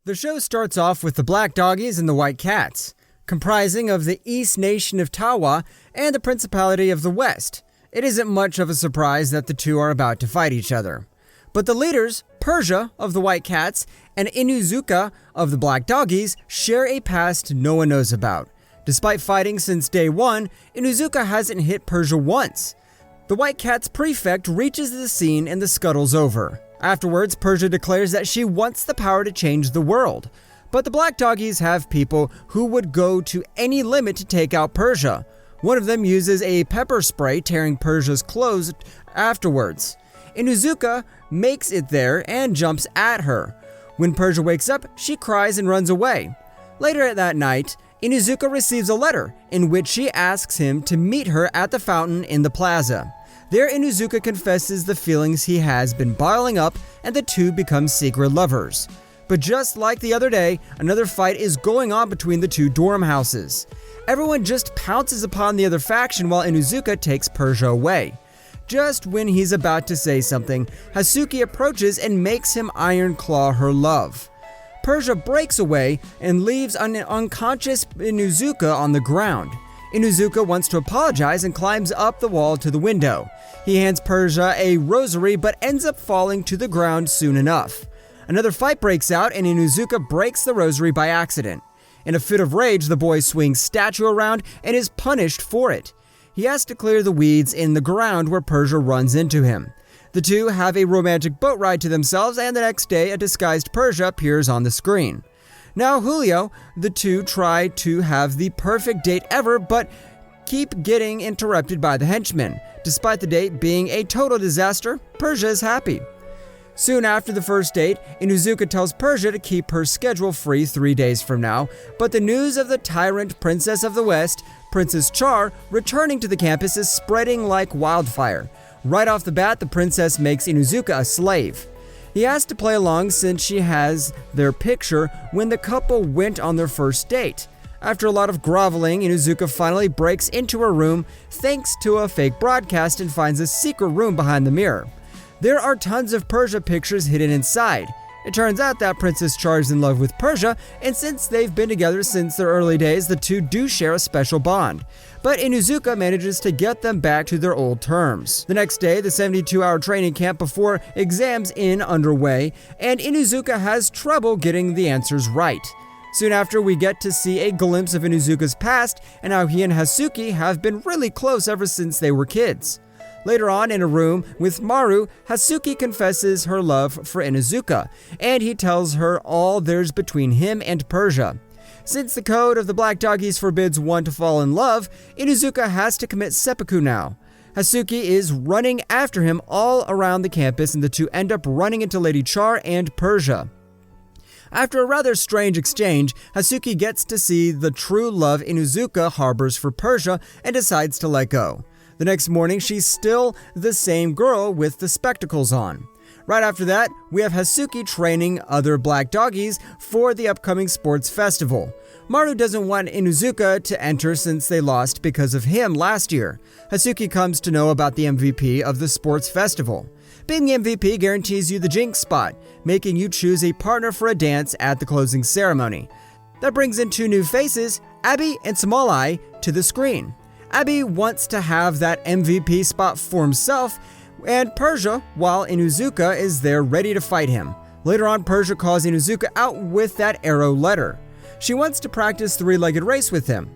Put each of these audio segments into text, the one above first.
The show starts off with the black doggies and the white cats, comprising of the Eastern Nation of Touwa and the Principality of the West. It isn't much of a surprise that the two are about to fight each other. But the leaders, Persia of the white cats and Inuzuka of the black doggies, share a past no one knows about. Despite fighting since day one, Inuzuka hasn't hit Persia once. The white cat's prefect reaches the scene and the scuttle's over. Afterwards, Persia declares that she wants the power to change the world. But the black doggies have people who would go to any limit to take out Persia. One of them uses a pepper spray, tearing Persia's clothes afterwards. Inuzuka makes it there and jumps at her. When Persia wakes up, she cries and runs away. Later that night, Inuzuka receives a letter in which she asks him to meet her at the fountain in the plaza. There, Inuzuka confesses the feelings he has been bottling up, and the two become secret lovers. But just like the other day, another fight is going on between the two dorm houses. Everyone just pounces upon the other faction while Inuzuka takes Persia away. Just when he's about to say something, Hasuki approaches and makes him iron claw her love. Persia breaks away and leaves an unconscious Inuzuka on the ground. Inuzuka wants to apologize and climbs up the wall to the window. He hands Persia a rosary but ends up falling to the ground soon enough. Another fight breaks out and Inuzuka breaks the rosary by accident. In a fit of rage, the boy swings statue around and is punished for it. He has to clear the weeds in the ground where Persia runs into him. The two have a romantic boat ride to themselves, and the next day a disguised Persia appears on the screen. Now Julio, the two try to have the perfect date ever, but keep getting interrupted by the henchmen. Despite the date being a total disaster, Persia is happy. Soon after the first date, Inuzuka tells Persia to keep her schedule free 3 days from now, but the news of the tyrant princess of the West, Princess Char, returning to the campus is spreading like wildfire. Right off the bat, the princess makes Inuzuka a slave. He has to play along since she has their picture when the couple went on their first date. After a lot of groveling, Inuzuka finally breaks into her room thanks to a fake broadcast and finds a secret room behind the mirror. There are tons of Persia pictures hidden inside. It turns out that Princess Char is in love with Persia, and since they've been together since their early days, the two do share a special bond. But Inuzuka manages to get them back to their old terms. The next day, the 72-hour training camp before exams is underway, and Inuzuka has trouble getting the answers right. Soon after, we get to see a glimpse of Inuzuka's past and how he and Hasuki have been really close ever since they were kids. Later on, in a room with Maru, Hasuki confesses her love for Inuzuka, and he tells her all there's between him and Persia. Since the code of the black doggies forbids one to fall in love, Inuzuka has to commit seppuku now. Hasuki is running after him all around the campus, and the two end up running into Lady Char and Persia. After a rather strange exchange, Hasuki gets to see the true love Inuzuka harbors for Persia and decides to let go. The next morning, she's still the same girl with the spectacles on. Right after that, we have Hasuki training other black doggies for the upcoming sports festival. Maru doesn't want Inuzuka to enter since they lost because of him last year. Hasuki comes to know about the MVP of the sports festival. Being the MVP guarantees you the jinx spot, making you choose a partner for a dance at the closing ceremony. That brings in two new faces, Abby and Samalai, to the screen. Abby wants to have that MVP spot for himself and Persia, while Inuzuka is there ready to fight him. Later on, Persia calls Inuzuka out with that arrow letter. She wants to practice three-legged race with him.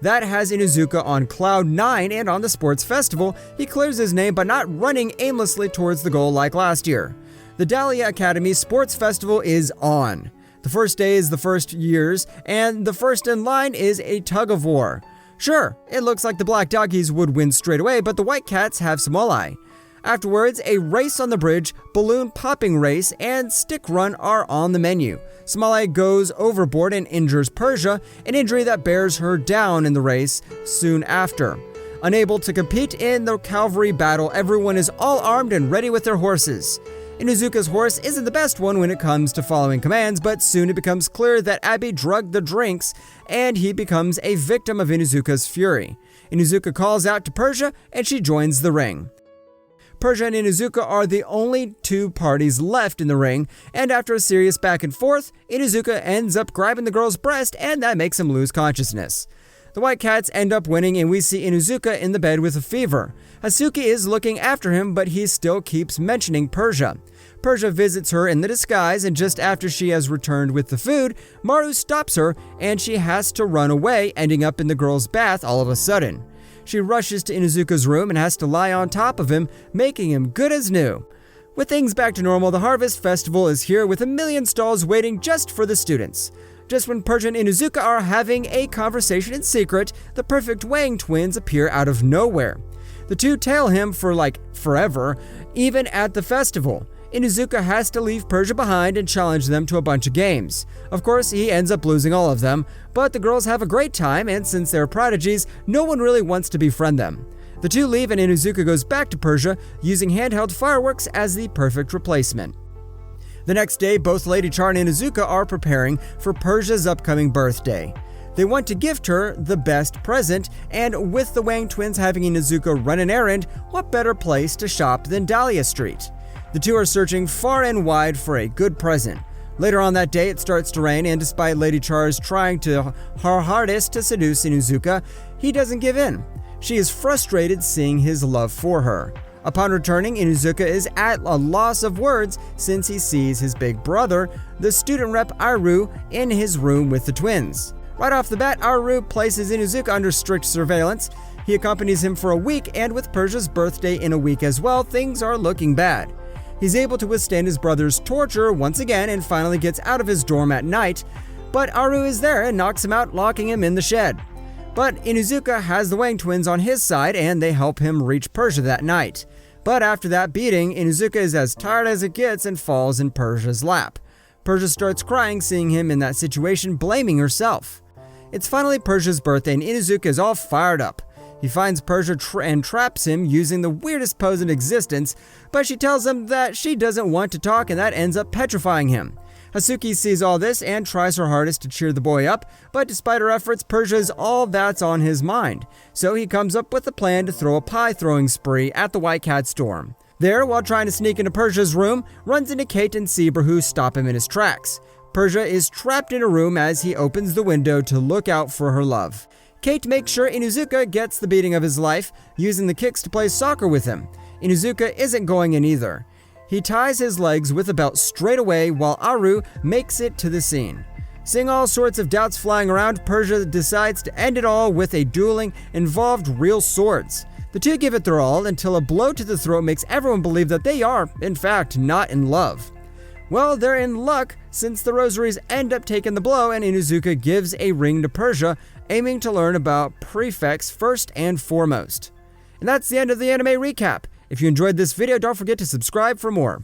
That has Inuzuka on cloud 9, and on the sports festival, he clears his name by not running aimlessly towards the goal like last year. The Dahlia Academy sports festival is on. The first day is the first years, and the first in line is a tug-of-war. Sure, it looks like the black doggies would win straight away, but the white cats have Samalai. Afterwards, a race on the bridge, balloon popping race, and stick run are on the menu. Samalai goes overboard and injures Persia, an injury that bears her down in the race soon after. Unable to compete in the cavalry battle, everyone is all armed and ready with their horses. Inuzuka's horse isn't the best one when it comes to following commands, but soon it becomes clear that Abby drugged the drinks, and he becomes a victim of Inuzuka's fury. Inuzuka calls out to Persia, and she joins the ring. Persia and Inuzuka are the only two parties left in the ring, and after a serious back and forth, Inuzuka ends up grabbing the girl's breast, and that makes him lose consciousness. The White Cats end up winning, and we see Inuzuka in the bed with a fever. Hasuki is looking after him, but he still keeps mentioning Persia. Persia visits her in the disguise, and just after she has returned with the food, Maru stops her, and she has to run away, ending up in the girl's bath all of a sudden. She rushes to Inuzuka's room and has to lie on top of him, making him good as new. With things back to normal, the Harvest Festival is here with a million stalls waiting just for the students. Just when Persia and Inuzuka are having a conversation in secret, the perfect Wang twins appear out of nowhere. The two tail him for forever, even at the festival. Inuzuka has to leave Persia behind and challenge them to a bunch of games. Of course, he ends up losing all of them, but the girls have a great time, and since they're prodigies, no one really wants to befriend them. The two leave and Inuzuka goes back to Persia, using handheld fireworks as the perfect replacement. The next day, both Lady Char and Inuzuka are preparing for Persia's upcoming birthday. They want to gift her the best present, and with the Wang twins having Inuzuka run an errand, what better place to shop than Dahlia Street? The two are searching far and wide for a good present. Later on that day, it starts to rain, and despite Lady Char's trying her hardest to seduce Inuzuka, he doesn't give in. She is frustrated seeing his love for her. Upon returning, Inuzuka is at a loss of words since he sees his big brother, the student rep Aru, in his room with the twins. Right off the bat, Aru places Inuzuka under strict surveillance. He accompanies him for a week, and with Persia's birthday in a week as well, things are looking bad. He's able to withstand his brother's torture once again and finally gets out of his dorm at night, but Aru is there and knocks him out, locking him in the shed. But Inuzuka has the Wang twins on his side, and they help him reach Persia that night. But after that beating, Inuzuka is as tired as it gets and falls in Persia's lap. Persia starts crying seeing him in that situation, blaming herself. It's finally Persia's birthday, and Inuzuka is all fired up. He finds Persia and traps him using the weirdest pose in existence, but she tells him that she doesn't want to talk, and that ends up petrifying him. Hasuki sees all this and tries her hardest to cheer the boy up, but despite her efforts, Persia is all that's on his mind. So he comes up with a plan to throw a pie-throwing spree at the White Cat's dorm. There, while trying to sneak into Persia's room, runs into Kate and Zebra, who stop him in his tracks. Persia is trapped in a room as he opens the window to look out for her love. Kate makes sure Inuzuka gets the beating of his life, using the kicks to play soccer with him. Inuzuka isn't going in either. He ties his legs with a belt straight away while Aru makes it to the scene. Seeing all sorts of doubts flying around, Persia decides to end it all with a dueling involved real swords. The two give it their all until a blow to the throat makes everyone believe that they are, in fact, not in love. Well, they're in luck since the Rosaries end up taking the blow and Inuzuka gives a ring to Persia, aiming to learn about prefects first and foremost. And that's the end of the anime recap. If you enjoyed this video, don't forget to subscribe for more.